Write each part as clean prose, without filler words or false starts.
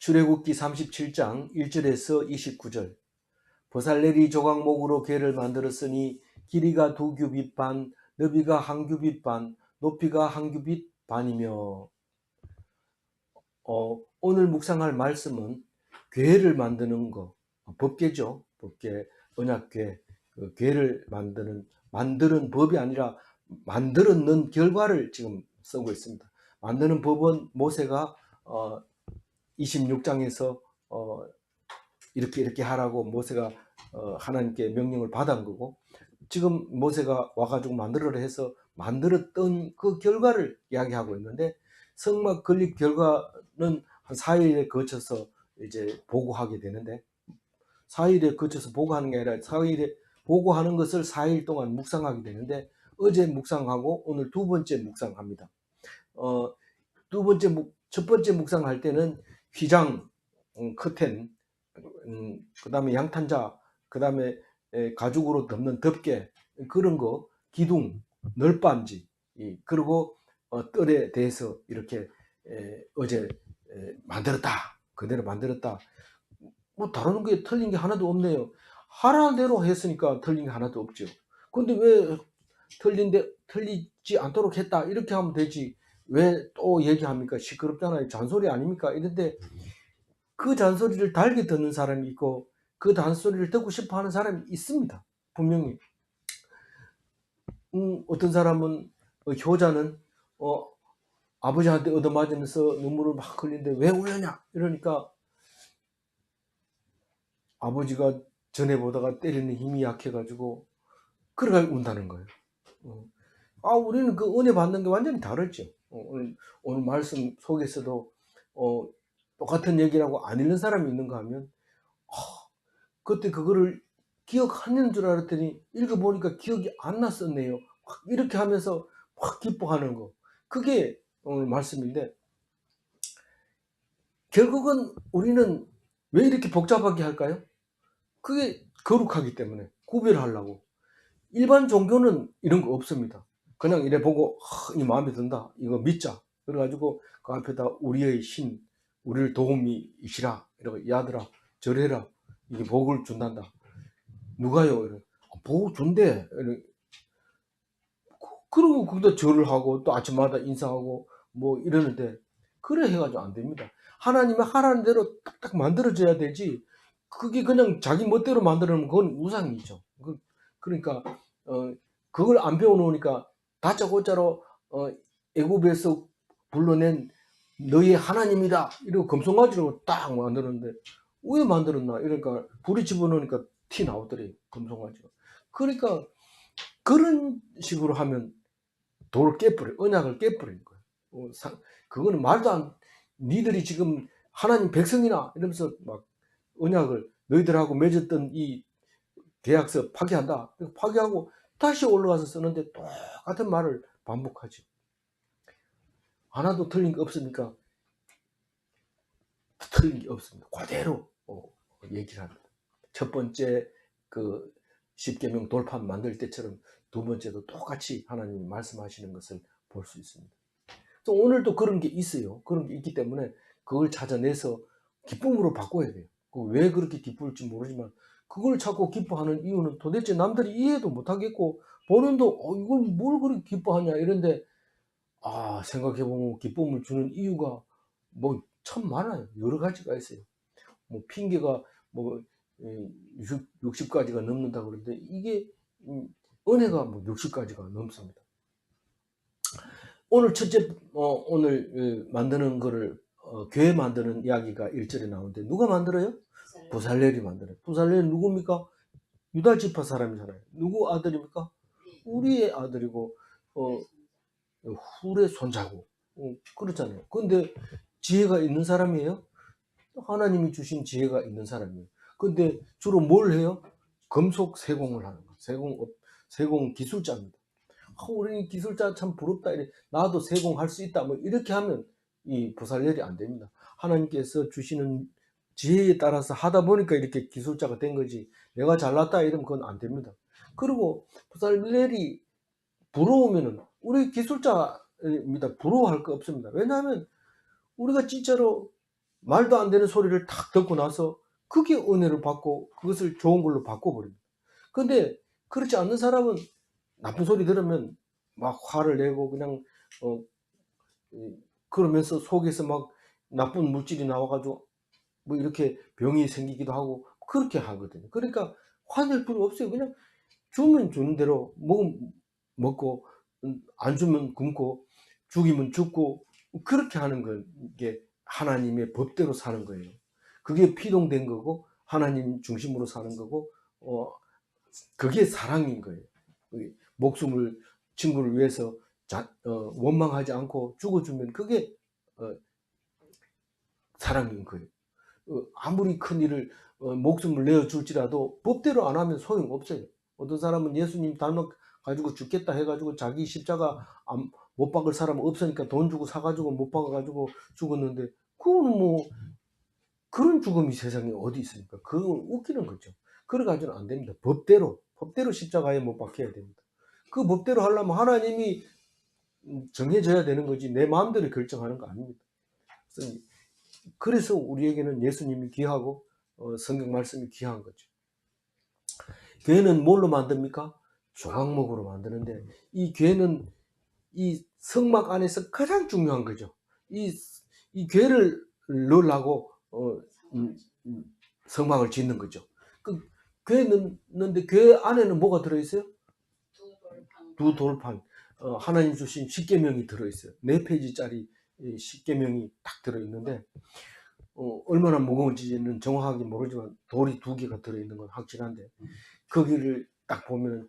출애굽기 37장 1절에서 29절. 보살레리 조각목으로 궤를 만들었으니 길이가 2규빗 반, 너비가 1규빗 반, 높이가 1규빗 반이며. 오늘 묵상할 말씀은 궤를 만드는 거, 법궤죠. 법궤, 언약궤. 그 궤를 만드는 법이 아니라 만들었는 결과를 지금 쓰고 있습니다. 만드는 법은 모세가 26장에서 이렇게 하라고 모세가 하나님께 명령을 받은 거고, 지금 모세가 와가지고 만들어라 해서 만들었던 그 결과를 이야기하고 있는데, 성막 건립 결과는 한 4일에 거쳐서 이제 보고하게 되는데, 4일에 거쳐서 보고하는 게 아니라 4일에 보고하는 것을 4일 동안 묵상하게 되는데, 어제 묵상하고 오늘 두 번째 묵상합니다. 첫 번째 묵상할 때는 휘장, 커튼, 그 다음에 양탄자, 그 다음에 가죽으로 덮는 덮개, 그런 거, 기둥, 널빤지, 그리고 뜰에 대해서 이렇게 어제 만들었다, 그대로 만들었다. 뭐 다른 게 틀린 게 하나도 없네요. 하라는 대로 했으니까 틀린 게 하나도 없죠. 근데 왜 틀리지 않도록 했다 이렇게 하면 되지, 왜 또 얘기합니까? 시끄럽잖아요. 잔소리 아닙니까? 이런데 그 잔소리를 달게 듣는 사람이 있고 그 잔소리를 듣고 싶어 하는 사람이 있습니다. 분명히. 어떤 사람은, 효자는 아버지한테 얻어맞으면서 눈물을 막 흘리는데 왜 우느냐 이러니까 아버지가 전에 보다가 때리는 힘이 약해가지고 그래가 운다는 거예요. 우리는 그 은혜 받는 게 완전히 다르죠. 오늘 말씀 속에서도 똑같은 얘기라고 안 읽는 사람이 있는가 하면, 그때 그거를 기억하는 줄 알았더니 읽어보니까 기억이 안 났었네요. 이렇게 하면서 확 기뻐하는 거. 그게 오늘 말씀인데, 결국은 우리는 왜 이렇게 복잡하게 할까요? 그게 거룩하기 때문에, 구별하려고. 일반 종교는 이런 거 없습니다. 그냥 이래 보고 이 마음에 든다, 이거 믿자, 그래가지고 그 앞에다 우리의 신, 우리를 도움이시라, 이러고 야들아 절해라, 이게 복을 준단다. 누가요? 이래. 복 준대. 그러고 거기다 절을 하고 또 아침마다 인사하고 뭐 이러는데, 그래 해가지고 안 됩니다. 하나님이 하라는 대로 딱딱 만들어져야 되지, 그게 그냥 자기 멋대로 만들어놓으면 그건 우상이죠. 그러니까 그걸 안 배워놓으니까 다짜고짜로 애굽에서 불러낸 너희 하나님이다 이러고 금송아지로 딱 만들었는데, 왜 만들었나 이러니까 불이 집어넣으니까 티 나오더래, 금송아지가. 그러니까 그런 식으로 하면 돌을 깨버려, 언약을 깨버리는 거예요. 그거는 말도 안, 니들이 지금 하나님 백성이나 이러면서 막 언약을 너희들하고 맺었던 이 계약서 파기한다, 파기하고 다시 올라가서 쓰는데 똑같은 말을 반복하죠. 하나도 틀린 게 없으니까 틀린 게 없습니다. 그대로 얘기를 합니다. 첫 번째 그 10계명 돌판 만들 때처럼 두 번째도 똑같이 하나님이 말씀하시는 것을 볼 수 있습니다. 또 오늘도 그런 게 있어요. 그런 게 있기 때문에 그걸 찾아내서 기쁨으로 바꿔야 돼요. 왜 그렇게 기쁠지 모르지만 그걸 찾고 기뻐하는 이유는 도대체 남들이 이해도 못하겠고, 본인도 이걸 뭘 그렇게 기뻐하냐 이런데, 생각해보면 기쁨을 주는 이유가 뭐 참 많아요. 여러 가지가 있어요. 뭐 핑계가 뭐 60가지가 넘는다 그러는데, 이게 은혜가 뭐 60가지가 넘습니다. 오늘 첫째, 오늘 만드는 거를 교회 만드는 이야기가 1절에 나오는데, 누가 만들어요? 부살렐이 만들어요. 부살렐은 누굽니까? 유다 지파 사람이잖아요. 누구 아들입니까? 우리의 아들이고 훌의 손자고, 그렇잖아요. 근데 지혜가 있는 사람이에요? 하나님이 주신 지혜가 있는 사람이에요. 근데 주로 뭘 해요? 금속 세공을 하는 거. 세공 기술자입니다. 우리 기술자 참 부럽다, 이래. 나도 세공할 수 있다, 뭐 이렇게 하면 이 부살렐이 안 됩니다. 하나님께서 주시는 지혜에 따라서 하다 보니까 이렇게 기술자가 된 거지, 내가 잘났다 이러면 그건 안 됩니다. 그리고 부살렐이 부러우면은 우리 기술자입니다. 부러워할 거 없습니다. 왜냐하면 우리가 진짜로 말도 안 되는 소리를 탁 듣고 나서 그게 은혜를 받고 그것을 좋은 걸로 바꿔버립니다. 근데 그렇지 않는 사람은 나쁜 소리 들으면 막 화를 내고 그냥 어 그러면서 속에서 막 나쁜 물질이 나와가지고 뭐 이렇게 병이 생기기도 하고 그렇게 하거든요. 그러니까 화낼 필요 없어요. 그냥 주면 주는 대로 먹으면 먹고 안 주면 굶고 죽이면 죽고 그렇게 하는 건 이게 하나님의 법대로 사는 거예요. 그게 피동된 거고 하나님 중심으로 사는 거고 그게 사랑인 거예요. 목숨을 친구를 위해서 원망하지 않고 죽어주면 그게 어, 사랑인 거예요. 아무리 큰 일을 목숨을 내어줄지라도 법대로 안 하면 소용없어요. 어떤 사람은 예수님 닮아가지고 죽겠다 해가지고 자기 십자가 못 박을 사람 없으니까 돈 주고 사가지고 못 박아가지고 죽었는데 그거는 뭐 그런 죽음이 세상에 어디 있습니까? 그건 웃기는 거죠. 그래가지고는 안 됩니다. 법대로 십자가에 못 박혀야 됩니다. 그 법대로 하려면 하나님이 정해져야 되는 거지 내 마음대로 결정하는 거 아닙니다. 그래서 우리에게는 예수님이 귀하고 성경 말씀이 귀한 거죠. 교회는 뭘로 만듭니까? 조각목으로 만드는데 이 교회는 이 성막 안에서 가장 중요한 거죠. 이 교회를 넣으려고 성막을 짓는 거죠. 그 교회 넣는데 교회 안에는 뭐가 들어있어요? 두 돌판. 하나님 주신 십계명이 들어있어요. 4페이지짜리 십계명이 딱 들어있는데 얼마나 무거운지는 정확하게 모르지만 돌이 2개가 들어있는 건 확실한데 거기를 딱 보면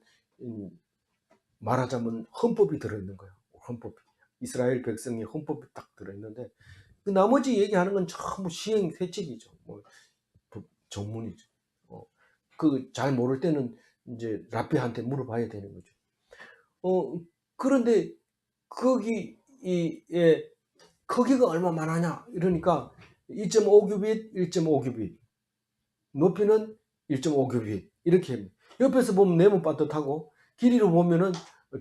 말하자면 헌법이 들어있는 거예요. 헌법. 이스라엘 백성의 헌법이 딱 들어있는데 그 나머지 얘기하는 건 전부 시행 세칙이죠. 뭐 전문이죠. 그 잘 모를 때는 이제 랍비한테 물어봐야 되는 거죠. 그런데 거기 크기가 얼마나 하냐 이러니까 2.5규빗, 1.5규빗, 높이는 1.5규빗 이렇게 합니다. 옆에서 보면 네모 빠듯하고 길이로 보면은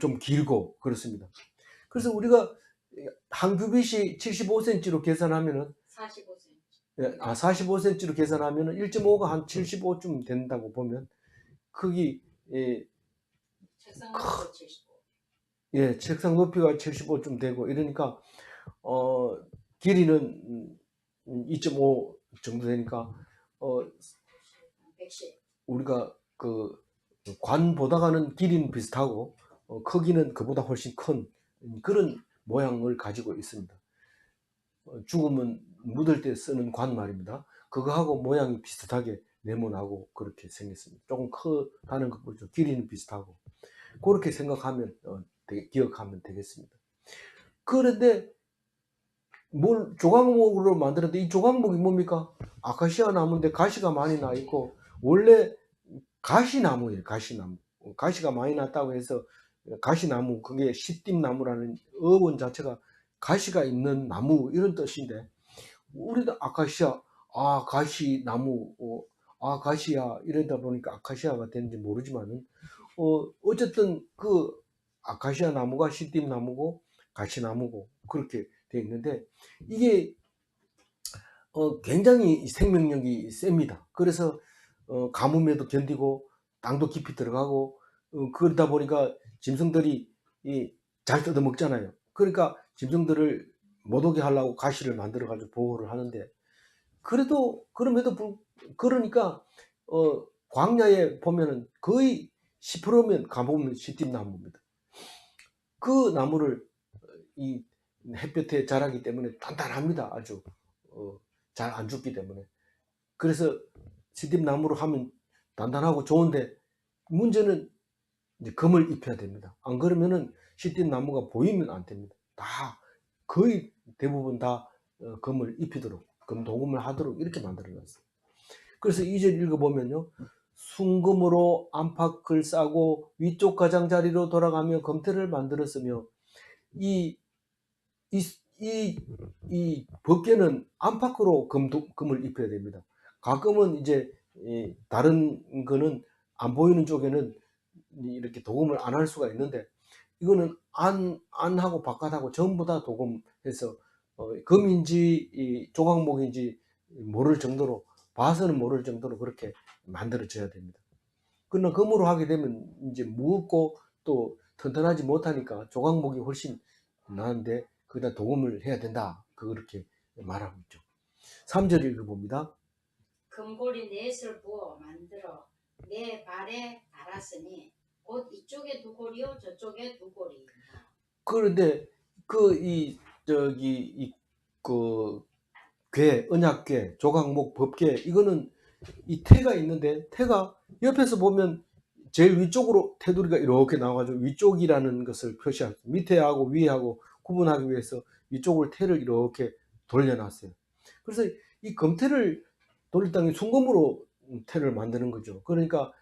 좀 길고 그렇습니다. 그래서 우리가 한 규빗이 75cm로 계산하면은 45cm. 45cm로 계산하면은 1.5가 한 75쯤 된다고 보면 크기 책상 높이가 75. 책상 높이가 75쯤 되고 이러니까 길이는 2.5 정도 되니까 우리가 그 관 보다가는 길이는 비슷하고 크기는 그보다 훨씬 큰 그런 모양을 가지고 있습니다. 죽으면 묻을 때 쓰는 관 말입니다. 그거하고 모양이 비슷하게 네모나고 그렇게 생겼습니다. 조금 크다는 것보다 길이는 비슷하고 그렇게 생각하면 기억하면 되겠습니다. 그런데 뭘 조각목으로 만드는데 이 조각목이 뭡니까? 아카시아 나무인데 가시가 많이 나 있고 원래 가시나무예요. 가시나무. 가시가 많이 났다고 해서 가시나무 그게 시띠나무라는 어원 자체가 가시가 있는 나무 이런 뜻인데 우리도 아카시아 가시나무 가시야 이러다 보니까 아카시아가 되는지 모르지만은 어쨌든 그 아카시아 나무가 시띠나무고 가시나무고 그렇게 되어 있는데 이게 굉장히 생명력이 셉니다. 그래서 가뭄에도 견디고 땅도 깊이 들어가고 그러다 보니까 짐승들이 잘 뜯어 먹잖아요. 그러니까 짐승들을 못 오게 하려고 가시를 만들어 가지고 보호를 하는데 그러니까 광야에 보면은 거의 10%면 가보면 시띠나무입니다. 그 나무를 이 햇볕에 자라기 때문에 단단합니다. 아주 잘 안 죽기 때문에. 그래서 시딥나무로 하면 단단하고 좋은데 문제는 이제 금을 입혀야 됩니다. 안 그러면은 시딥나무가 보이면 안 됩니다. 다 거의 대부분 다 금을 입히도록 금도금을 하도록 이렇게 만들어 놨어요. 그래서 2절 읽어보면요. 순금으로 안팎을 싸고 위쪽 가장자리로 돌아가며 검태를 만들었으며 이 법궤는 안팎으로 금을 입혀야 됩니다. 가끔은 이제 다른 거는 안 보이는 쪽에는 이렇게 도금을 안 할 수가 있는데 이거는 안하고 바깥하고 전부 다 도금해서 금인지 조각목인지 모를 정도로, 봐서는 모를 정도로 그렇게 만들어져야 됩니다. 그러나 금으로 하게 되면 이제 무겁고 또 튼튼하지 못하니까 조각목이 훨씬 나은데 거기다 도금을 해야 된다. 그렇게 말하고 있죠. 3절 읽어봅니다. 금고리 넷을 부어 만들어 내 발에 달았으니 곧 이쪽에 두 고리요 저쪽에 두 고리이다. 그런데 궤, 언약궤, 조각목, 법궤, 이거는 이 태가 있는데, 태가 옆에서 보면 제일 위쪽으로 테두리가 이렇게 나와가지고 위쪽이라는 것을 표시하고, 밑에하고 위에하고 구분하기 위해서 위쪽을 태를 이렇게 돌려놨어요. 그래서 이 금태를 돌릴 때 순금으로 태를 만드는 거죠. 그러니까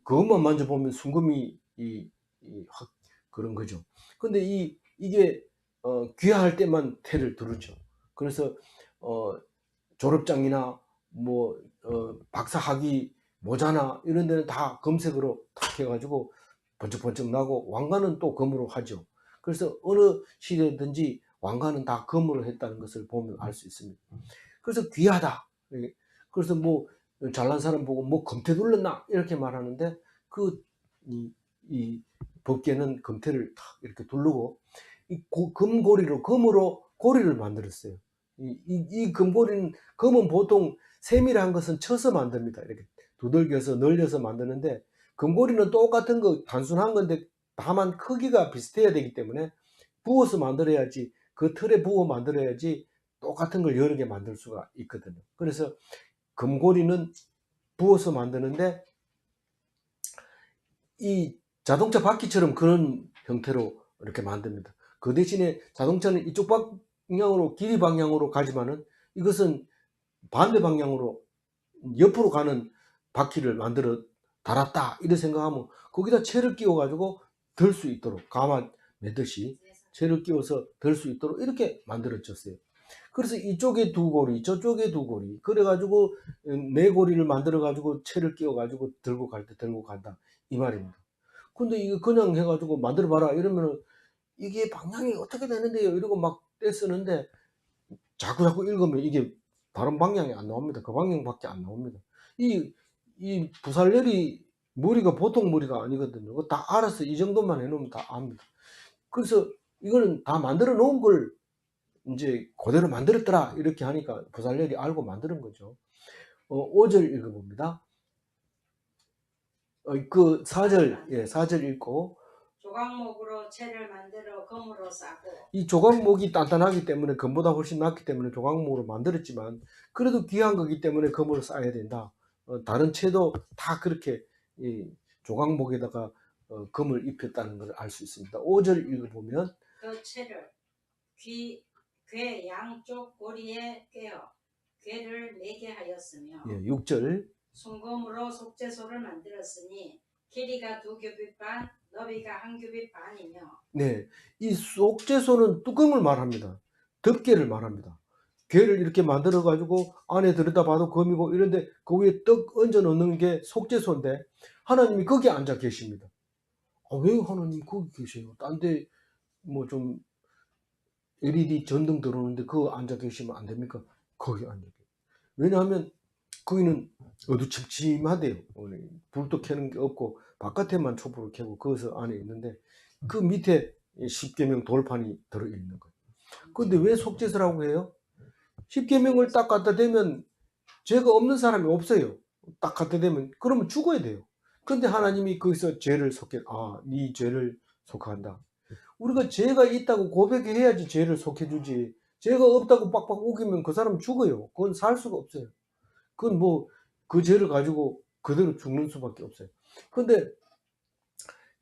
그것만 만져보면 순금이 확 그런 거죠. 근데 이게 귀화할 때만 태를 두르죠. 그래서 졸업장이나 뭐 박사학위 모자나 이런 데는 다 금색으로 탁 해가지고 번쩍번쩍 나고, 왕관은 또 금으로 하죠. 그래서 어느 시대든지 왕관은 다 금으로 했다는 것을 보면 알 수 있습니다. 그래서 귀하다. 그래서 뭐 잘난 사람 보고 뭐 금태 둘렀나 이렇게 말하는데, 이 법계는 금태를 탁 이렇게 두르고 금고리로, 금으로 고리를 만들었어요. 이 금고리는, 금은 보통 세밀한 것은 쳐서 만듭니다. 이렇게 두들겨서 늘려서 만드는데, 금고리는 똑같은 거 단순한 건데 다만 크기가 비슷해야 되기 때문에 부어서 만들어야지, 그 틀에 부어 만들어야지 똑같은 걸 여러 개 만들 수가 있거든요. 그래서 금고리는 부어서 만드는데 이 자동차 바퀴처럼 그런 형태로 이렇게 만듭니다. 그 대신에 자동차는 이쪽 방향으로, 길이 방향으로 가지만은 이것은 반대 방향으로 옆으로 가는 바퀴를 만들어 달았다 이렇게 생각하면, 거기다 채를 끼워 가지고 들 수 있도록, 가마 매듯이 채를 끼워서 들 수 있도록 이렇게 만들어졌어요. 그래서 이쪽에 두 고리, 저쪽에 두 고리, 그래 가지고 네 고리를 만들어 가지고 채를 끼워 가지고 들고 갈 때 들고 간다 이 말입니다. 근데 이거 그냥 해 가지고 만들어 봐라 이러면은 이게 방향이 어떻게 되는데요 이러고 막 떼쓰는데, 자꾸 읽으면 이게 다른 방향이 안 나옵니다. 그 방향밖에 안 나옵니다. 이 부살열이 머리가 보통 머리가 아니거든요. 그거 다 알아서 이 정도만 해 놓으면 다 압니다. 그래서 이거는 다 만들어 놓은 걸 이제 그대로 만들었더라 이렇게 하니까 부살열이 알고 만드는 거죠. 5절 읽어봅니다. 그 4절, 예, 4절 읽고, 조각목으로 채를 만들어 금으로 싸고. 이 조각목이 단단하기 때문에, 금보다 훨씬 낫기 때문에 조각목으로 만들었지만 그래도 귀한 거기 때문에 금으로 쌓아야 된다. 다른 채도 다 그렇게 이 조각목에다가 금을 입혔다는 것을 알 수 있습니다. 5절 읽어보면, 그 채를 궤 양쪽 고리에 꿰어 궤를 매게 하였으며, 예, 6절, 순금으로 속죄소를 만들었으니 길이가 두 규빗 반, 너비가 한 규빗 반이며. 네, 이 속죄소는 뚜껑을 말합니다. 덮개를 말합니다. 괴를 이렇게 만들어 가지고 안에 들여다봐도 금이고 이런데 그 위에 떡 얹어 놓는 게 속죄소인데, 하나님이 거기 앉아 계십니다. 왜 하나님 거기 계세요? 딴 데 뭐 좀 LED 전등 들어오는데 그거 앉아 계시면 안 됩니까? 거기 앉아 계세요. 왜냐하면 거기는 어두침침하대요. 불도 켜는 게 없고 바깥에만 촛불을 켜고 거기서 안에 있는데, 그 밑에 십계명 돌판이 들어있는 거예요. 근데 왜 속죄서라고 해요? 십계명을 딱 갖다 대면 죄가 없는 사람이 없어요. 딱 갖다 대면 그러면 죽어야 돼요. 근데 하나님이 거기서 죄를 네 죄를 속한다. 우리가 죄가 있다고 고백해야지 죄를 속해주지. 죄가 없다고 빡빡 우기면 그 사람 죽어요. 그건 살 수가 없어요. 그건 뭐 그 죄를 가지고 그대로 죽는 수밖에 없어요. 근데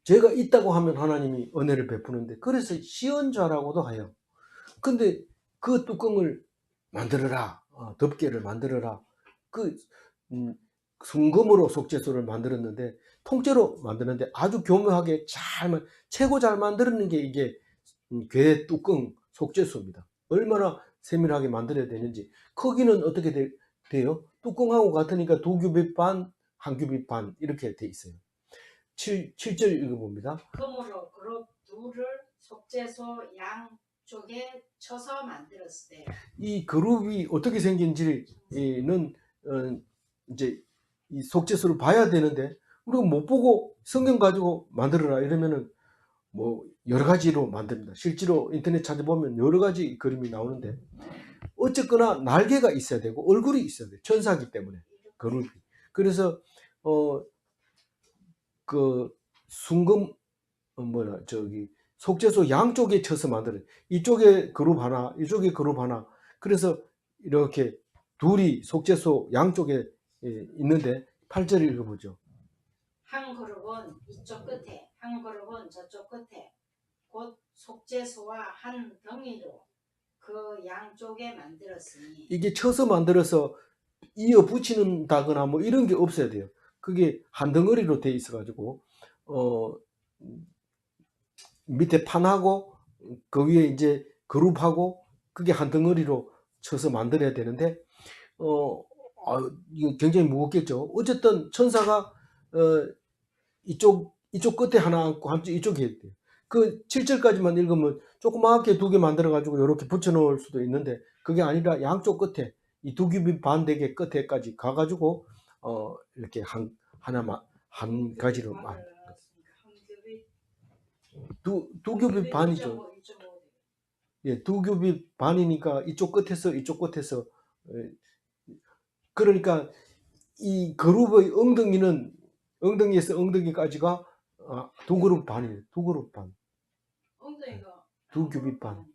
죄가 있다고 하면 하나님이 은혜를 베푸는데, 그래서 시언자라고도 해요. 근데 그 뚜껑을 만들어라, 덮개를 만들어라. 그 순금으로 속죄소를 만들었는데, 통째로 만드는데 아주 교묘하게 최고 잘 만들었는 게 이게 궤 뚜껑 속죄소입니다. 얼마나 세밀하게 만들어야 되는지. 크기는 어떻게 돼요? 뚜껑하고 같으니까 두 규빗 반, 한 규빗 반 이렇게 돼 있어요. 7절 읽어봅니다. 금으로 그룹 둘을 속죄소 양 쪽에 쳐서 만들었을 때 이 그룹이 어떻게 생긴지는 이제 이 속죄소를 봐야 되는데 우리가 못 보고 성경 가지고 만들어라 이러면은 뭐 여러 가지로 만듭니다. 실제로 인터넷 찾아보면 여러 가지 그림이 나오는데 어쨌거나 날개가 있어야 되고 얼굴이 있어야 돼. 천사기 때문에 그룹이. 그래서 그 순금 저기 속죄소 양쪽에 쳐서 만들어요. 이쪽에 그룹 하나, 이쪽에 그룹 하나. 그래서 이렇게 둘이 속죄소 양쪽에 있는데 8절 읽어보죠. 한 그룹은 이쪽 끝에 한 그룹은 저쪽 끝에 곧 속죄소와 한 덩이로 그 양쪽에 만들었으니 이게 쳐서 만들어서 이어 붙이는다거나 뭐 이런 게 없어야 돼요. 그게 한 덩어리로 돼 있어가지고 밑에 판하고 그 위에 이제 그룹하고 그게 한 덩어리로 쳐서 만들어야 되는데 이거 굉장히 무겁겠죠. 어쨌든 천사가 이쪽 끝에 하나 앉고 한쪽 이쪽에 있대요. 그 7절까지만 읽으면 조그맣게 두 개 만들어 가지고 이렇게 붙여 놓을 수도 있는데 그게 아니라 양쪽 끝에 이 두 겹이 반대개 끝에까지 가 가지고 이렇게 하나만 한 가지로 만 두 겹이 반이죠. 예, 두 겹이 반이니까 이쪽 끝에서 이쪽 끝에서 그러니까 이 그룹의 엉덩이에서 엉덩이까지가 두 그룹 반이에요. 두 그룹 반. 두 겹이 반.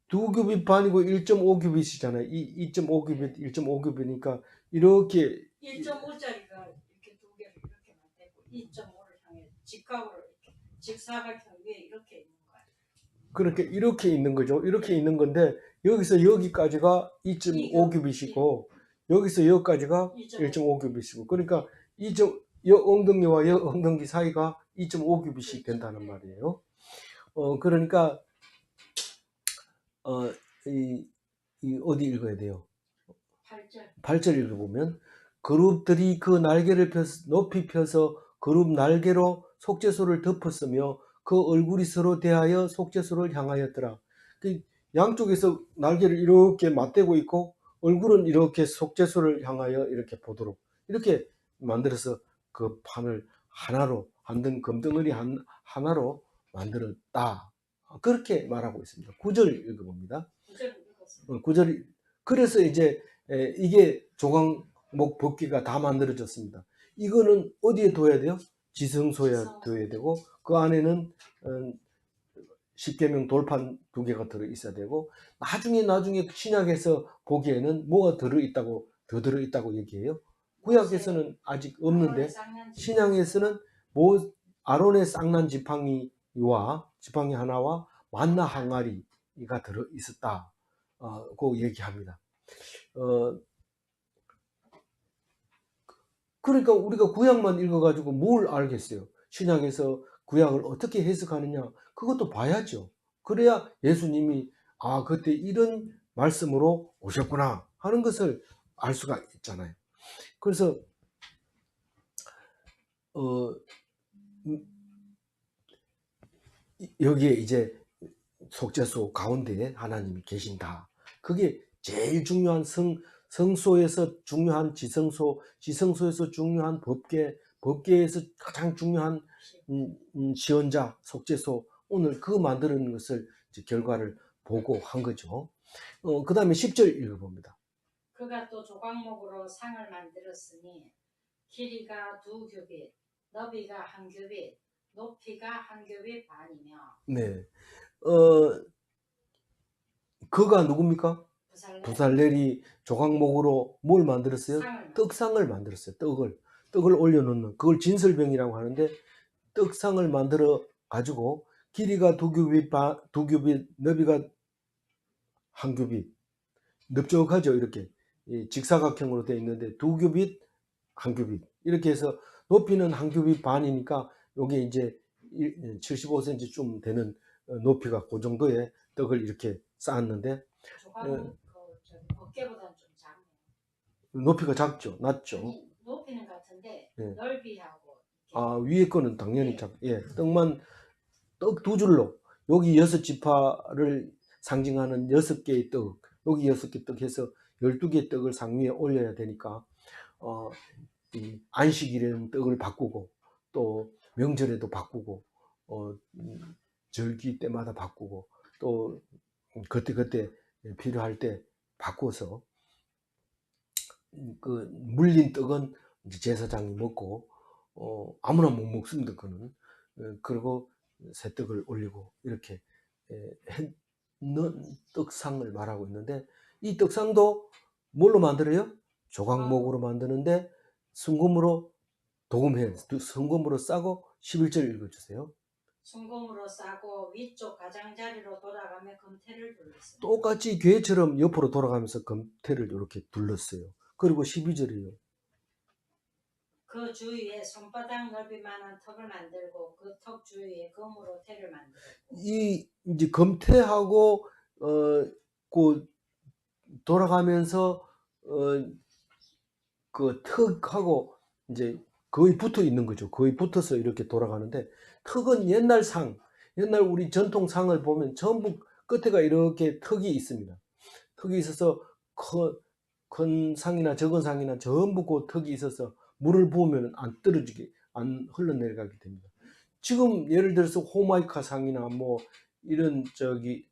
두 겹이 반이고 1.5겹이시잖아요. 2.5겹이 1.5겹이니까 이렇게 1.5짜리가 이렇게 두 개를 이렇게 만들고 2.5를 향해 직각으로 이렇게 직사각형 위에 이렇게 있는 거예요. 그렇게 이렇게 있는 거죠. 이렇게 있는 건데 여기서 여기까지가 2.5겹이시고 여기서 여기까지가 1.5겹이시고 그러니까 여 엉덩이와 여 엉덩이 사이가 2.5겹이씩 된다는 말이에요. 그러니까 어디 읽어야 돼요? 8절 읽어보면 그룹들이 그 날개를 높이 펴서 그룹 날개로 속죄소를 덮었으며 그 얼굴이 서로 대하여 속죄소를 향하였더라. 양쪽에서 날개를 이렇게 맞대고 있고 얼굴은 이렇게 속죄소를 향하여 이렇게 보도록 이렇게 만들어서 그 판을 하나로 한등 금덩어리 하나로 만들었다. 그렇게 말하고 있습니다. 9절 읽어봅니다. 9절 그래서 이제 이게 조각목 법궤가 다 만들어졌습니다. 이거는 어디에 둬야 돼요? 지성소에 둬야 되고 그 안에는 십계명 돌판 두 개가 들어 있어야 되고 나중에 신약에서 보기에는 뭐가 더 들어 있다고 얘기해요. 구약에서는 아직 없는데 신약에서는 아론의 쌍난 지팡이와 지팡이 하나와 만나 항아리가 들어 있었다. 고 얘기합니다. 그러니까 우리가 구약만 읽어가지고 뭘 알겠어요? 신약에서 구약을 어떻게 해석하느냐 그것도 봐야죠. 그래야 예수님이 그때 이런 말씀으로 오셨구나 하는 것을 알 수가 있잖아요. 그래서 여기에 이제 속죄소 가운데에 하나님이 계신다. 그게 제일 중요한 성소에서 중요한 지성소에서 중요한 법궤에서 가장 중요한 시언자 속죄소 오늘 그 만드는 것을 이제 결과를 보고 한 거죠. 그 다음에 10절 읽어봅니다. 그가 또 조각목으로 상을 만들었으니 길이가 2규빗, 너비가 1규빗, 높이가 1규빗 반이며. 네, 그가 누굽니까? 부살렐이 조각목으로 뭘 만들었어요? 떡상을 만들었어요. 떡을 올려놓는 그걸 진설병이라고 하는데 떡상을 만들어 가지고 길이가 2규빗, 너비가 1규빗, 넓적하죠. 이렇게 직사각형으로 되어 있는데 2규빗, 1규빗 이렇게 해서 높이는 1규빗 반이니까 여기 이제 75cm쯤 되는 높이가 그 정도의 떡을 이렇게 쌓았는데 어깨보다는 좀 작네요. 높이가 낮죠. 높이는 같은데 넓이하고 위에 거는 당연히 떡만 떡 두 줄로 여기 6지파를 상징하는 6개의 떡, 여기 6개 떡 해서 12개 떡을 상 위에 올려야 되니까 이 안식일에는 떡을 바꾸고 또 명절에도 바꾸고 절기 때마다 바꾸고 또 그때 필요할 때 바꿔서 그 물린 떡은 이제 제사장이 먹고 아무나 못 먹습니다. 그는 그리고 새 떡을 올리고 이렇게 했는 떡상을 말하고 있는데 이 떡상도 뭘로 만들어요? 조각목으로 만드는데 순금으로 도금해 순금으로 싸고 11절 읽어주세요. 순금으로 싸고 위쪽 가장자리로 돌아가며 금태를 둘렀습니다. 똑같이 괴처럼 옆으로 돌아가면서 금태를 이렇게 둘렀어요. 그리고 12절이에요. 그 주위에 손바닥 넓이만한 턱을 만들고 그 턱 주위에 금으로 태를 만들었고 이 이제 금태하고 그 돌아가면서 그 턱하고 이제 거의 붙어 있는 거죠. 거의 붙어서 이렇게 돌아가는데 턱은 옛날 우리 전통 상을 보면 전부 끝에가 이렇게 턱이 있습니다. 턱이 있어서 큰 상이나 적은 상이나 전부 그 턱이 있어서 물을 부으면 안 떨어지게 안 흘러내려가게 됩니다. 지금 예를 들어서 호마이카 상이나 뭐 이런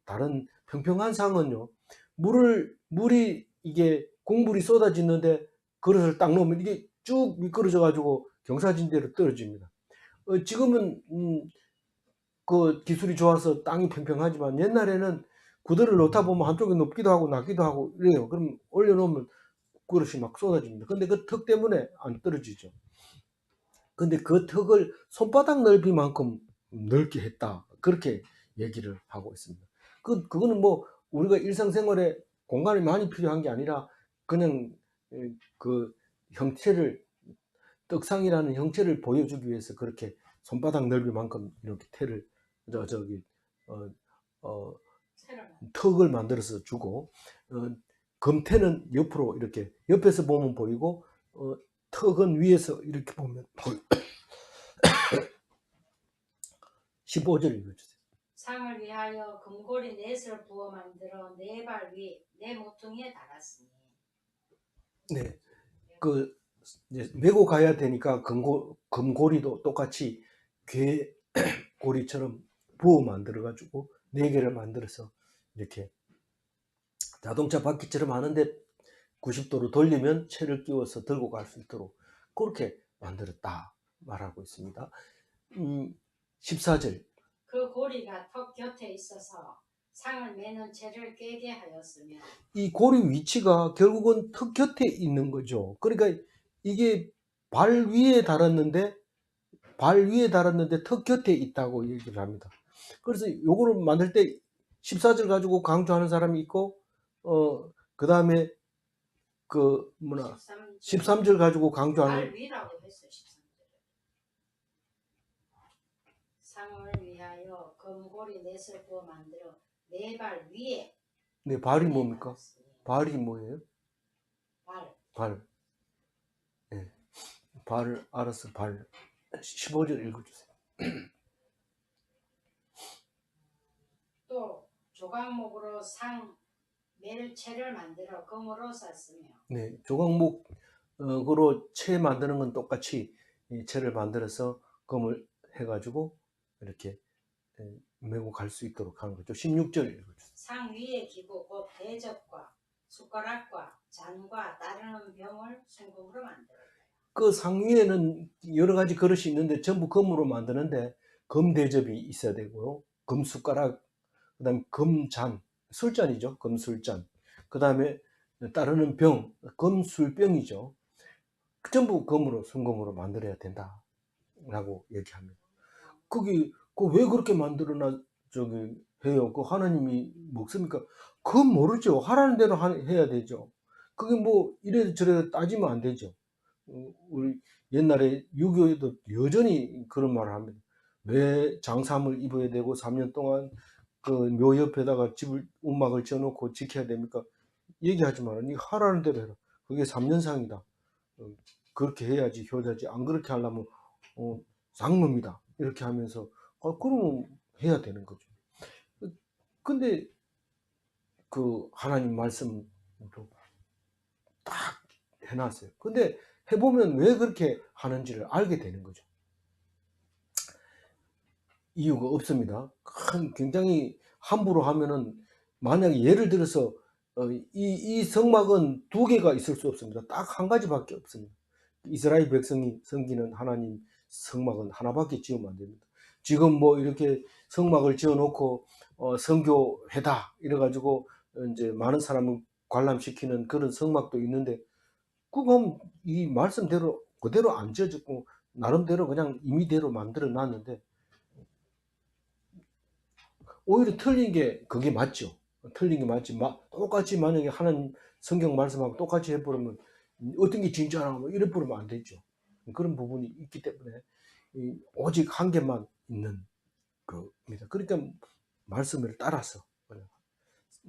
다른 평평한 상은요 물이 이게 국물이 쏟아지는데 그릇을 딱 놓으면 이게 쭉 미끄러져 가지고 경사진대로 떨어집니다. 지금은 그 기술이 좋아서 땅이 평평하지만 옛날에는 구들을 놓다 보면 한쪽이 높기도 하고 낮기도 하고 이래요. 그럼 올려놓으면 그릇이 막 쏟아집니다. 근데 그 턱 때문에 안 떨어지죠. 근데 그 턱을 손바닥 넓이만큼 넓게 했다. 그렇게 얘기를 하고 있습니다. 그거는 뭐 우리가 일상생활에 공간이 많이 필요한 게 아니라 그냥 그 형체를 떡상이라는 형체를 보여주기 위해서 그렇게 손바닥 넓이만큼 이렇게 태를 턱을 만들어서 주고 금태는 옆으로 이렇게 옆에서 보면 보이고 턱은 위에서 이렇게 보면 보여. 15절 읽어주세요. 상을 위하여 금고리 넷을 부어 만들어 네 발 위 네 모퉁이에 달았으니 네, 그 이제 메고 가야 되니까 금고리도 똑같이 괴고리처럼 부어 만들어 가지고 4개를 만들어서 이렇게 자동차 바퀴처럼 하는데 90도로 돌리면 채를 끼워서 들고 갈 수 있도록 그렇게 만들었다 말하고 있습니다. 14절 그 고리가 턱 곁에 있어서 상을 매는 채를 꿰게 하였으며 이 고리 위치가 결국은 턱 곁에 있는 거죠. 그러니까 이게 발 위에 달았는데 턱 곁에 있다고 얘기를 합니다. 그래서 요거를 만들 때 14절 가지고 강조하는 사람이 있고 그 다음에 13절 가지고 강조하는 발 위라고 했어. 13절 상을 위하여 금고리 넷을 부어 만들어 네 발 위에 네, 발이 뭡니까? 발이 뭐예요? 발. 네. 발을 알아서 발. 15절 읽어주세요. 또 조각목으로 상 멜채를 만들어 금으로 쌌으며 네, 조각목으로 채 만드는 건 똑같이 이 채를 만들어서 금을 해가지고 이렇게 메고 갈 수 있도록 하는 거죠. 16절 읽어주세요. 상 위에 기부 곧 대접과 숟가락과 잔과 따르는 병을 순금으로 만들었다. 그 상위에는 여러 가지 그릇이 있는데 전부 금으로 만드는데 금 대접이 있어야 되고요. 금 숟가락, 그다음에 금잔, 술잔이죠. 금술잔. 그다음에 따르는 병, 금술병이죠. 전부 금으로 순금으로 만들어야 된다라고 얘기합니다. 그게 왜 그렇게 만들어나 해요? 그 하나님이 먹습니까? 그건 모르죠. 하라는 대로 해야 되죠. 그게 뭐 이래 저래 따지면 안 되죠. 우리 옛날에 유교에도 여전히 그런 말을 합니다. 왜 장삼을 입어야 되고 3년 동안 그 묘 옆에다가 움막을 지어놓고 지켜야 됩니까? 얘기하지 마라. 네 하라는 대로 해라. 그게 3년상이다. 그렇게 해야지 효자지. 안 그렇게 하려면 장로입니다. 이렇게 하면서 그러면 해야 되는 거죠. 근데 그 하나님 말씀도 딱 해놨어요. 근데 해보면 왜 그렇게 하는지를 알게 되는 거죠. 이유가 없습니다. 굉장히 함부로 하면은, 만약에 예를 들어서 이 성막은 두 개가 있을 수 없습니다. 딱 한 가지밖에 없습니다. 이스라엘 백성이 섬기는 하나님 성막은 하나밖에 지으면 안 됩니다. 지금 뭐 이렇게 성막을 지어놓고 선교회다 이래가지고 이제 많은 사람을 관람시키는 그런 성막도 있는데, 그건 이 말씀대로 그대로 안 지어졌고 나름대로 그냥 임의대로 만들어 놨는데, 오히려 틀린 게 그게 맞죠. 틀린 게 맞지. 똑같이 만약에 하는 성경 말씀하고 똑같이 해버리면 어떤 게 진짜나 뭐 이래 버리면 안 되죠. 그런 부분이 있기 때문에 오직 한 개만 있는 겁니다. 그러니까 말씀을 따라서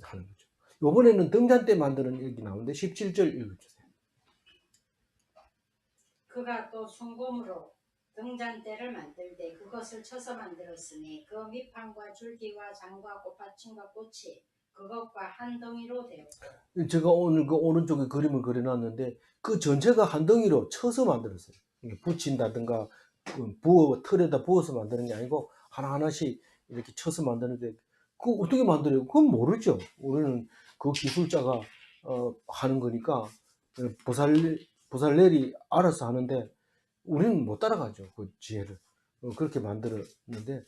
하는 거죠. 이번에는 등잔 때 만드는 얘기 나오는데 17절 읽어주세요. 그가 또 순금으로 등잔대를 만들되 그것을 쳐서 만들었으니 그 밑판과 줄기와 장과 꽃받침과 꽃이 그것과 한 덩이로 되었고. 제가 오늘 그 오른쪽에 그림을 그려놨는데 그 전체가 한 덩이로 쳐서 만들었어요. 붙인다든가 틀에다 부어서 만드는 게 아니고 하나하나씩 이렇게 쳐서 만드는데, 그 어떻게 만들어요? 그건 모르죠. 우리는 그 기술자가 하는 거니까 보살렐이 알아서 하는데 우리는 못 따라가죠. 그 지혜를. 그렇게 만들었는데,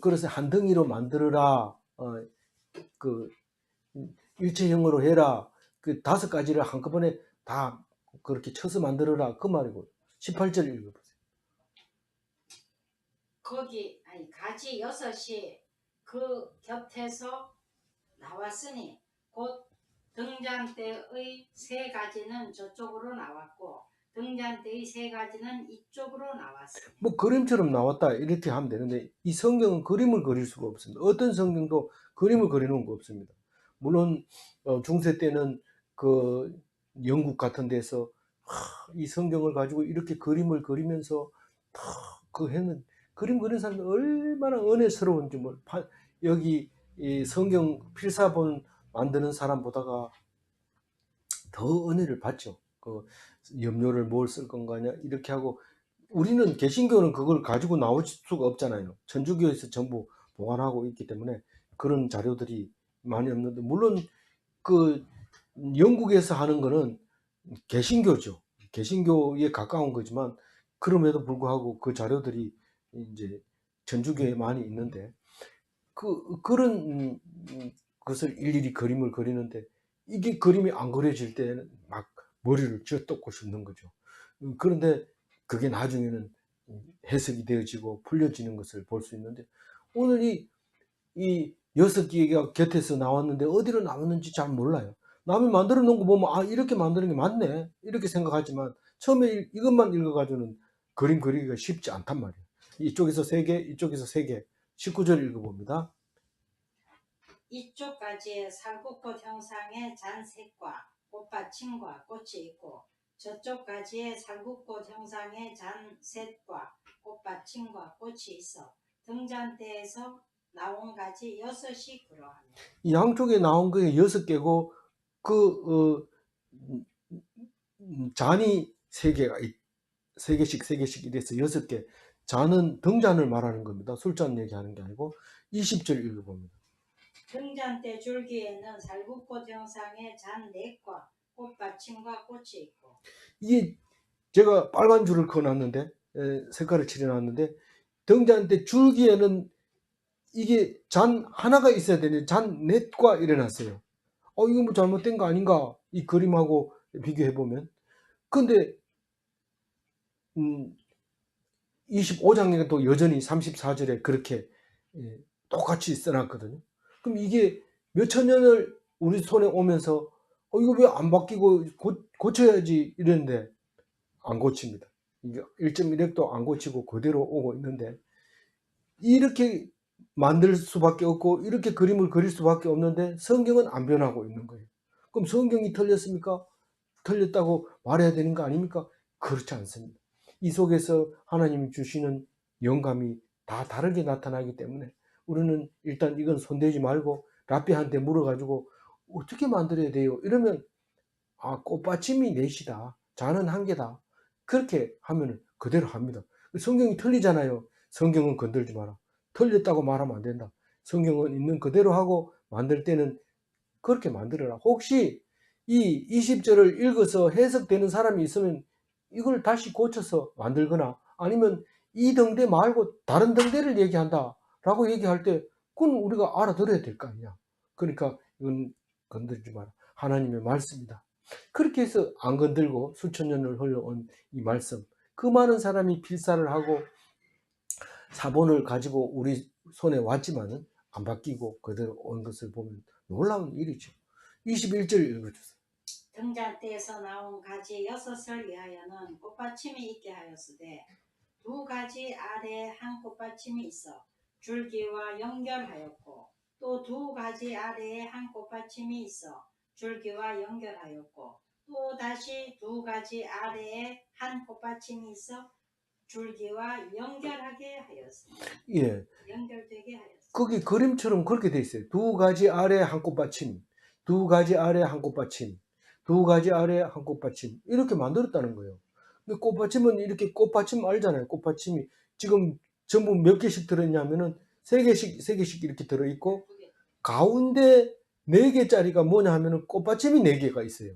그래서 한 덩이로 만들어라. 그 일체형으로 해라. 그 5가지를 한꺼번에 다 그렇게 쳐서 만들어라. 그 말이고. 18절 읽어보세요. 거기 가지 6이 그 곁에서 나왔으니 곧 등잔대의 3가지는 저쪽으로 나왔고 등잔대의 3가지는 이쪽으로 나왔습니다. 뭐 그림처럼 나왔다 이렇게 하면 되는데, 이 성경은 그림을 그릴 수가 없습니다. 어떤 성경도 그림을 그리는 거 없습니다. 물론 중세 때는 그 영국 같은 데서 이 성경을 가지고 이렇게 그림을 그리면서 그 해는 그림 그리는 사람이 얼마나 은혜스러운지 여기 이 성경 필사본 만드는 사람보다가 더 은혜를 받죠. 그 염료를 뭘 쓸 건가냐 이렇게 하고, 우리는 개신교는 그걸 가지고 나올 수가 없잖아요. 천주교에서 전부 보관하고 있기 때문에 그런 자료들이 많이 없는데, 물론 그 영국에서 하는 거는 개신교죠. 개신교에 가까운 거지만 그럼에도 불구하고 그 자료들이 이제 천주교에 많이 있는데, 그런 것을 일일이 그림을 그리는데, 이게 그림이 안 그려질 때는 막 머리를 쥐어뜯고 싶는 거죠. 그런데 그게 나중에는 해석이 되어지고 풀려지는 것을 볼 수 있는데, 오늘 이 6개가 곁에서 나왔는데 어디로 나왔는지 잘 몰라요. 남이 만들어 놓은 거 보면 아 이렇게 만드는 게 맞네 이렇게 생각하지만, 처음에 이것만 읽어가지고는 그림 그리기가 쉽지 않단 말이에요. 이쪽에서 3개, 이쪽에서 3개. 19절 읽어봅니다. 이쪽 가지에 살구꽃 형상의 잔색과 꽃받침과 꽃이 있고 저쪽 가지에 살구꽃 형상의 잔색과 꽃받침과 꽃이 있어 등잔대에서 나온 가지 6이 그러하며. 이 양쪽에 나온 게 6개고 그 잔이 3개가 3개씩 3개씩 이래서 6개. 잔은 등잔을 말하는 겁니다. 술잔 얘기하는 게 아니고. 20절 읽어봅니다. 등잔대 줄기에는 살구꽃 형상의 잔넷과 꽃받침과 꽃이 있고. 이게 제가 빨간 줄을 그어놨는데, 색깔을 칠해놨는데, 등잔대 줄기에는 이게 잔 하나가 있어야 되는데 잔 넷과 일어났어요. 이거 뭐 잘못된 거 아닌가? 이 그림하고 비교해보면. 근데 25장에 또 여전히 34절에 그렇게 똑같이 써놨거든요. 그럼 이게 몇천 년을 우리 손에 오면서 이거 왜 안 바뀌고 고쳐야지 이랬는데 안 고칩니다. 이게 1.1핵도 안 고치고 그대로 오고 있는데, 이렇게 만들 수밖에 없고 이렇게 그림을 그릴 수밖에 없는데 성경은 안 변하고 있는 거예요. 그럼 성경이 틀렸습니까? 틀렸다고 말해야 되는 거 아닙니까? 그렇지 않습니다. 이 속에서 하나님이 주시는 영감이 다 다르게 나타나기 때문에 우리는 일단 이건 손대지 말고 랍비한테 물어가지고 어떻게 만들어야 돼요? 이러면 아, 꽃받침이 넷이다. 자는 한 개다. 그렇게 하면 그대로 합니다. 성경이 틀리잖아요. 성경은 건들지 마라. 틀렸다고 말하면 안 된다. 성경은 있는 그대로 하고 만들 때는 그렇게 만들어라. 혹시 이 20절을 읽어서 해석되는 사람이 있으면 이걸 다시 고쳐서 만들거나 아니면 이 등대 말고 다른 등대를 얘기한다 라고 얘기할 때 그건 우리가 알아들어야 될 거 아니야. 그러니까 이건 건들지 마라. 하나님의 말씀이다. 그렇게 해서 안 건들고 수천 년을 흘러온 이 말씀, 그 많은 사람이 필사를 하고 사본을 가지고 우리 손에 왔지만은 안 바뀌고 그대로 온 것을 보면 놀라운 일이죠. 21절 읽어주세요. 등잔대에서 나온 가지 6을 위하여는 꽃받침이 있게 하였으되 두 가지 아래에 한 꽃받침이 있어 줄기와 연결하였고 또 두 가지 아래에 한 꽃받침이 있어 줄기와 연결하였고 또 다시 두 가지 아래에 한 꽃받침이 있어 줄기와 연결하게 하였습니다. 예, 연결되게 하였습니다. 거기 그림처럼 그렇게 돼 있어요. 두 가지 아래에 한 꽃받침, 두 가지 아래에 한 꽃받침, 두 가지 아래에 한 꽃받침 이렇게 만들었다는 거예요. 근데 꽃받침은 이렇게 꽃받침 알잖아요. 꽃받침이 지금 전부 몇 개씩 들어있냐면은 세 개씩 이렇게 들어있고 가운데 4개짜리가 뭐냐 하면은 꽃받침이 4개가 있어요.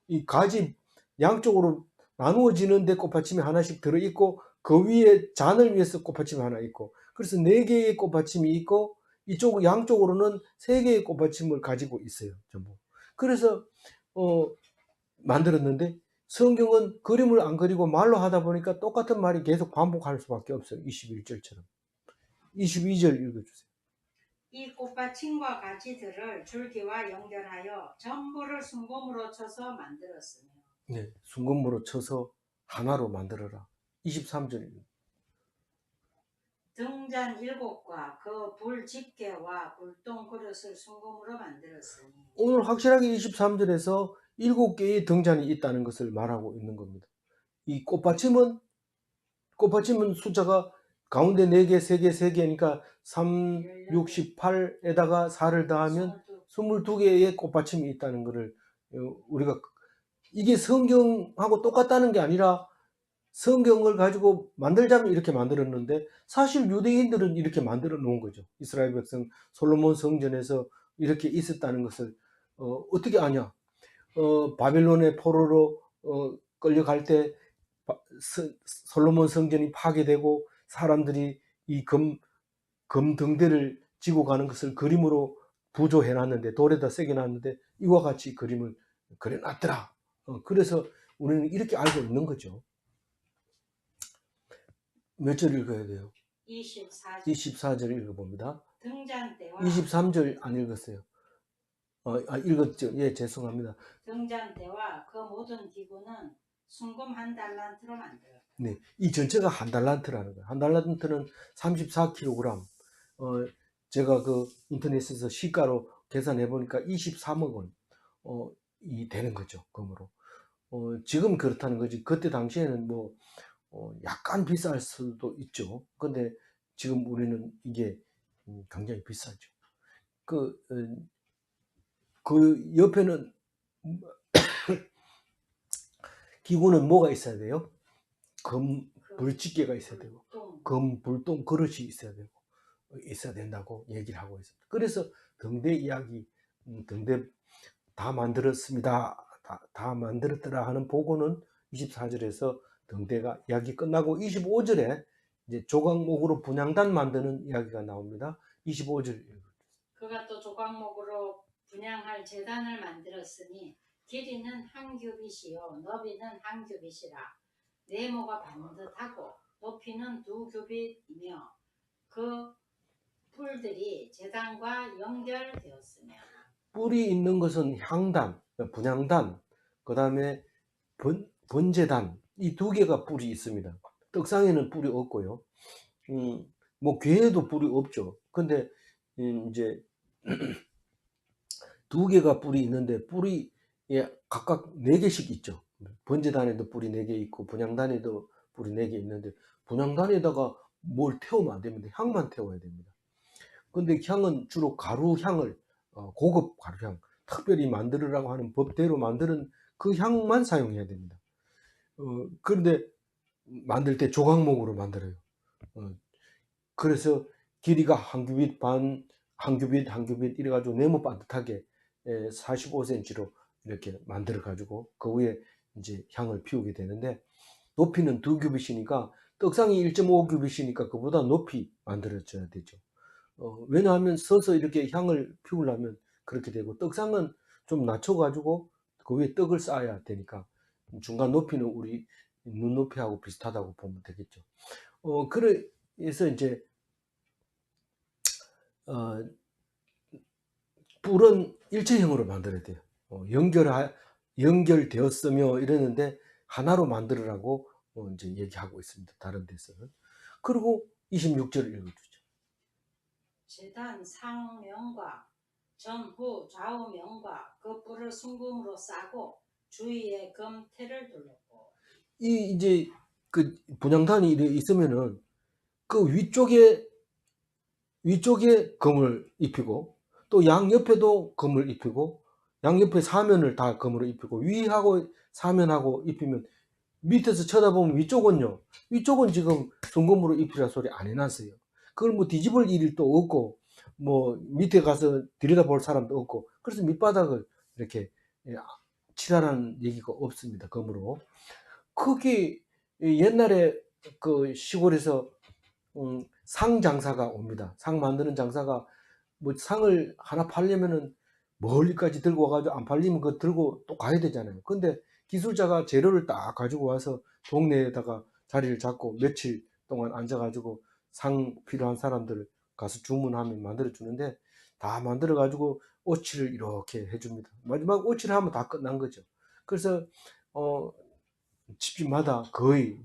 이 가지 양쪽으로 나누어지는데 꽃받침이 하나씩 들어있고 그 위에 잔을 위해서 꽃받침이 하나 있고 그래서 4개의 꽃받침이 있고 이쪽 양쪽으로는 3개의 꽃받침을 가지고 있어요. 전부. 그래서 만들었는데 성경은 그림을 안 그리고 말로 하다 보니까 똑같은 말이 계속 반복할 수밖에 없어요. 21절처럼. 22절 읽어주세요. 이 꽃받침과 가지들을 줄기와 연결하여 전부를 순금으로 쳐서 만들었으며 네, 순금으로 쳐서 하나로 만들어라. 23절. 등잔 7과 그 불 집게와 불똥 그릇을 순금으로 만들었으니 오늘 확실하게 23절에서 7개의 등잔이 있다는 것을 말하고 있는 겁니다. 이 꽃받침은 숫자가 가운데 4개, 3개, 3개니까 3, 68에다가 4를 더하면 22개의 꽃받침이 있다는 것을 우리가 이게 성경하고 똑같다는 게 아니라 성경을 가지고 만들자면 이렇게 만들었는데 사실 유대인들은 이렇게 만들어 놓은 거죠. 이스라엘 백성 솔로몬 성전에서 이렇게 있었다는 것을 어떻게 아냐? 바빌론의 포로로 끌려갈 때 솔로몬 성전이 파괴되고 사람들이 이 금 등대를 지고 가는 것을 그림으로 부조해 놨는데 돌에다 새겨 놨는데 이와 같이 그림을 그려 놨더라. 그래서 우리는 이렇게 알고 있는 거죠. 몇 절 읽어야 돼요? 24절 24절 읽어봅니다. 등잔대와 23절 안 읽었어요. 읽었죠. 예, 죄송합니다. 등잔대와 그 모든 기구는 순금 1달란트로 만들었다. 네, 이 전체가 한 달란트라는 거예요. 한 달란트는 34kg. 제가 그 인터넷에서 시가로 계산해 보니까 23억 원, 이 되는 거죠. 금으로. 지금 그렇다는 거지. 그때 당시에는 뭐, 약간 비쌀 수도 있죠. 근데 지금 우리는 이게 굉장히 비싸죠. 그 옆에는 기구는 뭐가 있어야 돼요? 불집게가 있어야 되고, 불똥 그릇이 있어야 된다고 얘기를 하고 있습니다. 그래서 등대 이야기, 등대 다 만들었습니다. 다 만들었더라 하는 보고는 24절에서 등대가 이야기 끝나고 25절에 이제 조각목으로 분향단 만드는 이야기가 나옵니다. 25절. 그가 또 조각목으로 분향할 제단을 만들었으니 길이는 한 규빗이요 너비는 한 규빗이라 네모가 반듯하고 높이는 2규빗이며 그 뿔들이 제단과 연결되었으며 뿔이 있는 것은 향단, 분향단, 그 다음에 번제단 이 2개가 뿔이 있습니다. 떡상에는 뿔이 없고요. 뭐 괴에도 뿔이 없죠. 근데 이제 2개가 뿔이 있는데 뿔이 각각 4개씩 있죠. 번제단에도 뿔이 4개 있고 분향단에도 뿔이 4개 있는데 분향단에다가 뭘 태우면 안 됩니다. 향만 태워야 됩니다. 근데 향은 주로 가루 향을 고급 가루향, 특별히 만들으라고 하는 법대로 만드는 그 향만 사용해야 됩니다. 그런데 만들 때 조각목으로 만들어요. 그래서 길이가 한 규빗 반, 한 규빗, 한 규빗 이래가지고 네모 반듯하게 45cm로 이렇게 만들어 가지고 그 위에 이제 향을 피우게 되는데, 높이는 2규빗이니까 떡상이 1.5규빗이니까 그보다 높이 만들어져야 되죠. 왜냐하면 서서 이렇게 향을 피우려면 그렇게 되고, 떡상은 좀 낮춰가지고 그 위에 떡을 쌓아야 되니까 중간 높이는 우리 눈높이하고 비슷하다고 보면 되겠죠. 그래서 이제 어, 뿔은 일체형으로 만들어야 돼요. 연결되었으며 이러는데 하나로 만들으라고 이제 얘기하고 있습니다. 다른 데서는. 그리고 26절을 읽어주죠. 제단 상명과 전후 좌우명과 그 뿔을 순금으로 싸고 주위에 금태를 둘렀고. 이 이제 그 분향단이 있으면은 그 위쪽에 금을 입히고, 또 양옆에도 금을 입히고, 양옆에 사면을 다 금으로 입히고, 위하고 사면하고 입히면 밑에서 쳐다보면 위쪽은 지금 순금으로 입히라 소리 안 해놨어요. 그걸 뭐 뒤집을 일이 또 없고, 뭐 밑에 가서 들여다볼 사람도 없고, 그래서 밑바닥을 이렇게 칠하라는 얘기가 없습니다. 금으로. 그게 옛날에 그 시골에서 상 장사가 옵니다. 상 만드는 장사가 뭐 상을 하나 팔려면은 멀리까지 들고 와가지고 안 팔리면 그거 들고 또 가야 되잖아요. 근데 기술자가 재료를 딱 가지고 와서 동네에다가 자리를 잡고 며칠 동안 앉아가지고 상 필요한 사람들 가서 주문하면 만들어 주는데, 다 만들어 가지고 오치를 이렇게 해줍니다. 마지막 오치를 하면 다 끝난 거죠. 그래서 어, 집집마다 거의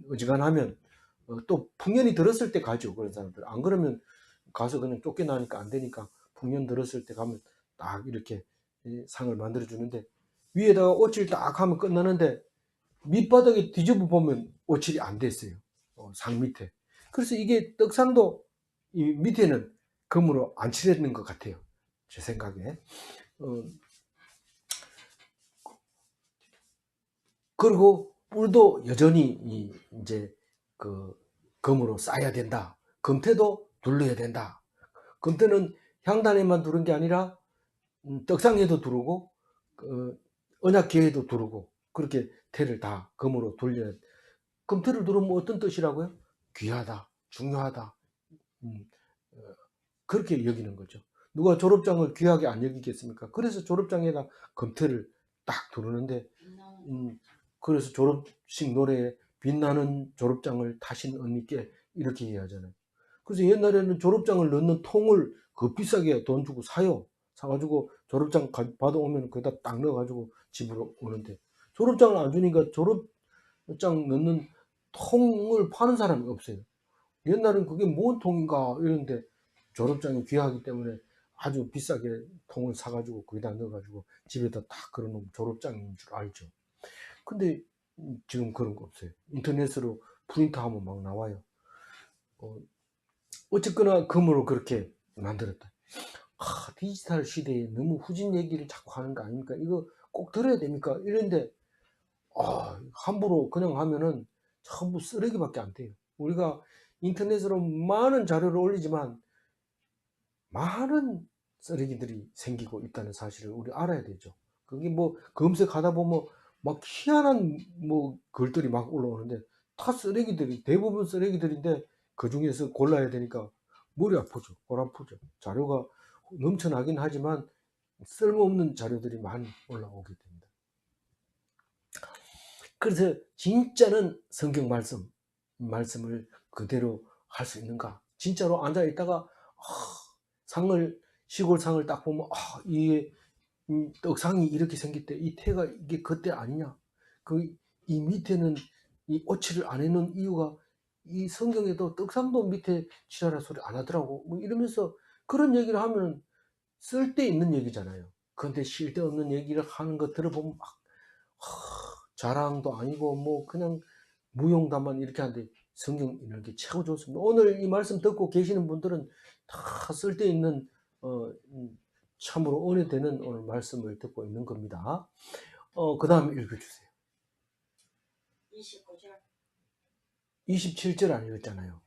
어지간하면 또 풍년이 들었을 때 가죠. 그런 사람들. 안 그러면 가서 그냥 쫓겨나니까 안 되니까 풍년 들었을 때 가면 딱 이렇게 상을 만들어 주는데, 위에다가 오칠 딱 하면 끝나는데 밑바닥에 뒤집어 보면 오칠이 안 됐어요. 상 밑에. 그래서 이게 떡상도 이 밑에는 금으로 안 칠했는 것 같아요. 제 생각에. 어, 그리고 뿔도 여전히 이제 그 금으로 쌓아야 된다. 금태도 둘러야 된다. 금태는 향단에만 두른 게 아니라 떡상에도 두르고 언약궤에도 두르고, 그렇게 태를 다 금으로 돌려야. 금태를 두르면 어떤 뜻이라고요? 귀하다, 중요하다, 음, 어, 그렇게 여기는 거죠. 누가 졸업장을 귀하게 안 여기겠습니까? 그래서 졸업장에다 금태를 딱 두르는데, 음, 그래서 졸업식 노래에 빛나는 졸업장을 타신 언니께 이렇게 얘기하잖아요. 그래서 옛날에는 졸업장을 넣는 통을 그 비싸게 돈 주고 사요. 사가지고 졸업장 받아오면 거기다 딱 넣어가지고 집으로 오는데, 졸업장을 안 주니까 졸업장 넣는 통을 파는 사람이 없어요. 옛날엔 그게 뭔 통인가 이러는데, 졸업장이 귀하기 때문에 아주 비싸게 통을 사가지고 거기다 넣어가지고 집에다 딱 걸어놓으면 졸업장인 줄 알죠. 근데 지금 그런 거 없어요. 인터넷으로 프린트하면 막 나와요. 어쨌거나 금으로 그렇게 만들었다. 디지털 시대에 너무 후진 얘기를 자꾸 하는 거 아닙니까? 이거 꼭 들어야 됩니까? 이런데 함부로 그냥 하면은 전부 쓰레기밖에 안 돼요. 우리가 인터넷으로 많은 자료를 올리지만 많은 쓰레기들이 생기고 있다는 사실을 우리 알아야 되죠. 그게 뭐 검색하다 보면 막 희한한 뭐 글들이 막 올라오는데, 다 쓰레기들이, 대부분 쓰레기들인데 그 중에서 골라야 되니까 머리 아프죠. 골 아프죠. 자료가 넘쳐나긴 하지만 쓸모없는 자료들이 많이 올라오게 됩니다. 그래서 진짜는 성경 말씀을 그대로 할 수 있는가? 진짜로 앉아 있다가 시골 상을 딱 보면 이게 떡상이 이렇게 생길 때 이 태가 이게 그때 아니냐? 이 밑에는 이 오칠을 안 해놓은 이유가, 이 성경에도 떡상도 밑에 칠하라 소리 안 하더라고. 뭐 이러면서 그런 얘기를 하면 쓸데있는 얘기잖아요. 그런데 쓸데없는 얘기를 하는 거 들어보면 막 자랑도 아니고 뭐 그냥 무용담만 이렇게 하는데, 성경 이렇게 최고 좋습니다. 오늘 이 말씀 듣고 계시는 분들은 다 쓸데있는 참으로 은혜되는 오늘 말씀을 듣고 있는 겁니다. 그 다음 읽어주세요. 29절. 27절 안 읽었잖아요.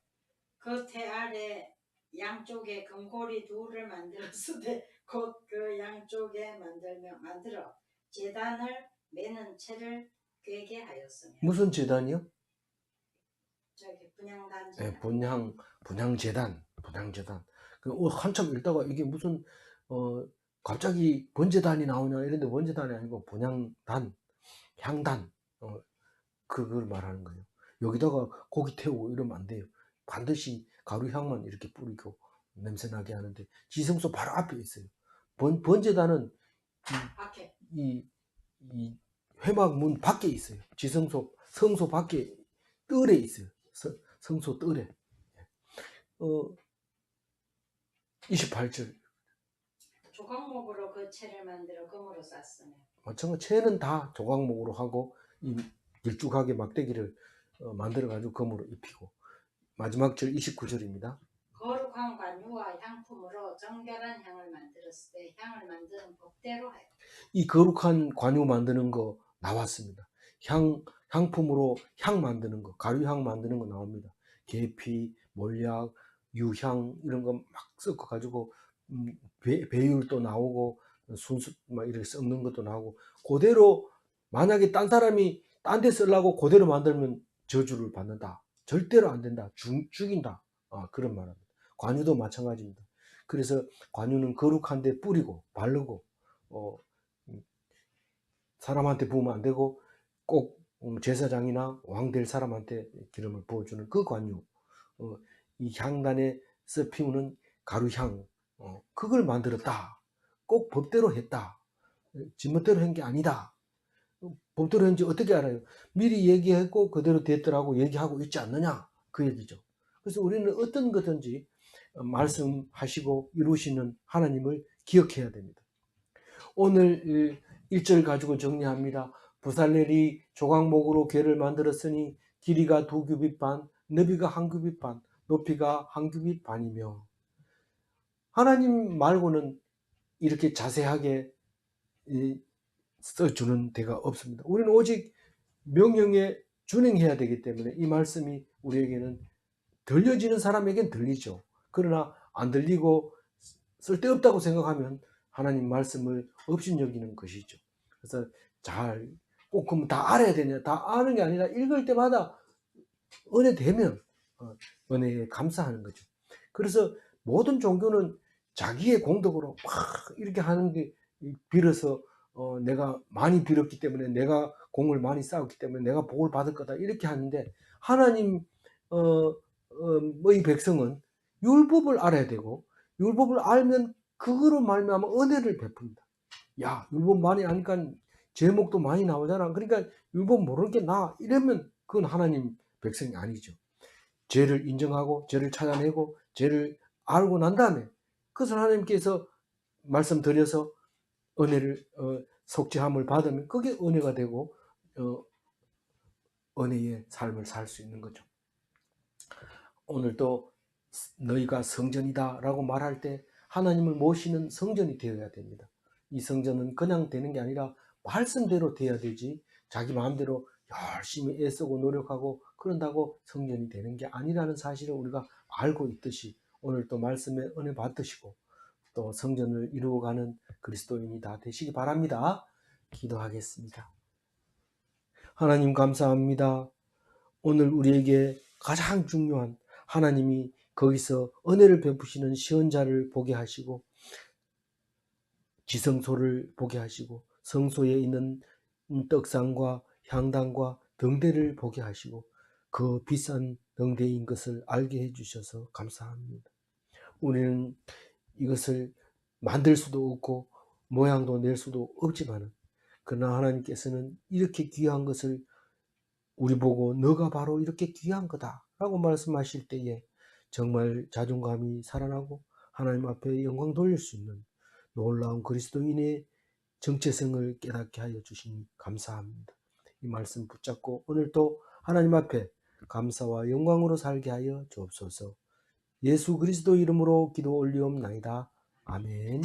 그 태 아래 양쪽에 금고리 둘을 만들었으되 곧 그 양쪽에 만들어 제단을 매는 채를 꿰게 하였으며. 무슨 제단이요? 저기 분향단 네, 제단. 분향제단. 한참 읽다가 이게 무슨 갑자기 번제단이 나오냐 이런데 번제단이 아니고 분향단, 향단, 그걸 말하는 거예요. 여기다가 고기 태우고 이러면 안 돼요. 반드시 가루향만 이렇게 뿌리고 냄새나게 하는데 지성소 바로 앞에 있어요. 번제단은 밖에. 이 회막 문 밖에 있어요. 지성소, 성소 밖에 뜰에 있어요. 성소 뜰에. 28절. 조각목으로 그 채를 만들어 금으로 쌌으며. 마찬가지 채는 다 조각목으로 하고 이 길쭉하게 막대기를 만들어 가지고 금으로 입히고. 마지막 절 29절입니다. 거룩한 관유와 향품으로 정결한 향을 만들었을 때 향을 만드는 법대로 하여. 이 거룩한 관유 만드는 거 나왔습니다. 향품으로 향 만드는 거, 가루향 만드는 거 나옵니다. 계피, 몰약, 유향 이런 거 막 섞어 가지고 배율도 나오고 순수 막 이렇게 섞는 것도 나오고, 그대로 만약에 딴 사람이 딴 데 쓰려고 그대로 만들면 저주를 받는다. 절대로 안 된다. 죽인다. 그런 말입니다. 관유도 마찬가지입니다. 그래서 관유는 거룩한 데 뿌리고 바르고 사람한테 부으면 안 되고 꼭 제사장이나 왕 될 사람한테 기름을 부어주는 그 관유, 이 향단에서 피우는 가루향, 그걸 만들었다. 꼭 법대로 했다. 지멋대로 한 게 아니다. 법대로 했는지 어떻게 알아요? 미리 얘기했고 그대로 됐더라고 얘기하고 있지 않느냐, 그 얘기죠. 그래서 우리는 어떤 거든지 말씀하시고 이루시는 하나님을 기억해야 됩니다. 오늘 1절 가지고 정리합니다. 부살렐이 조각목으로 궤를 만들었으니 길이가 2규빗 반, 너비가 1규빗 반, 높이가 1규빗 반이며. 하나님 말고는 이렇게 자세하게 써주는 데가 없습니다. 우리는 오직 명령에 준행해야 되기 때문에 이 말씀이 우리에게는 들려지는 사람에겐 들리죠. 그러나 안 들리고 쓸데없다고 생각하면 하나님 말씀을 업신여기는 것이죠. 그래서 꼭 그럼 다 알아야 되냐? 다 아는 게 아니라 읽을 때마다 은혜 되면 은혜에 감사하는 거죠. 그래서 모든 종교는 자기의 공덕으로 막 이렇게 하는 게 빌어서 내가 많이 빌었기 때문에, 내가 공을 많이 쌓았기 때문에 내가 복을 받을 거다 이렇게 하는데, 하나님 의 백성은 율법을 알아야 되고, 율법을 알면 그거로 말미암아 은혜를 베푼다. 야, 율법 많이 아니까 제목도 많이 나오잖아. 그러니까 율법 모르는 게 나. 이러면 그건 하나님 백성이 아니죠. 죄를 인정하고 죄를 찾아내고 죄를 알고 난 다음에 그것을 하나님께서 말씀드려서 은혜를 속죄함을 받으면 그게 은혜가 되고 은혜의 삶을 살 수 있는 거죠. 오늘도 너희가 성전이다 라고 말할 때 하나님을 모시는 성전이 되어야 됩니다. 이 성전은 그냥 되는 게 아니라 말씀대로 돼야 되지, 자기 마음대로 열심히 애쓰고 노력하고 그런다고 성전이 되는 게 아니라는 사실을 우리가 알고 있듯이, 오늘 또 말씀에 은혜 받으시고 또 성전을 이루어가는 그리스도인이 다 되시기 바랍니다. 기도하겠습니다. 하나님 감사합니다. 오늘 우리에게 가장 중요한, 하나님이 거기서 은혜를 베푸시는 시언자를 보게 하시고 지성소를 보게 하시고 성소에 있는 떡상과 향단과 등대를 보게 하시고 그 비싼 등대인 것을 알게 해주셔서 감사합니다. 우리는 이것을 만들 수도 없고 모양도 낼 수도 없지만, 그러나 하나님께서는 이렇게 귀한 것을 우리 보고 너가 바로 이렇게 귀한 거다 라고 말씀하실 때에 정말 자존감이 살아나고 하나님 앞에 영광 돌릴 수 있는 놀라운 그리스도인의 정체성을 깨닫게 하여 주시니 감사합니다. 이 말씀 붙잡고 오늘도 하나님 앞에 감사와 영광으로 살게 하여 주옵소서. 예수 그리스도 이름으로 기도 올리옵나이다. 아멘.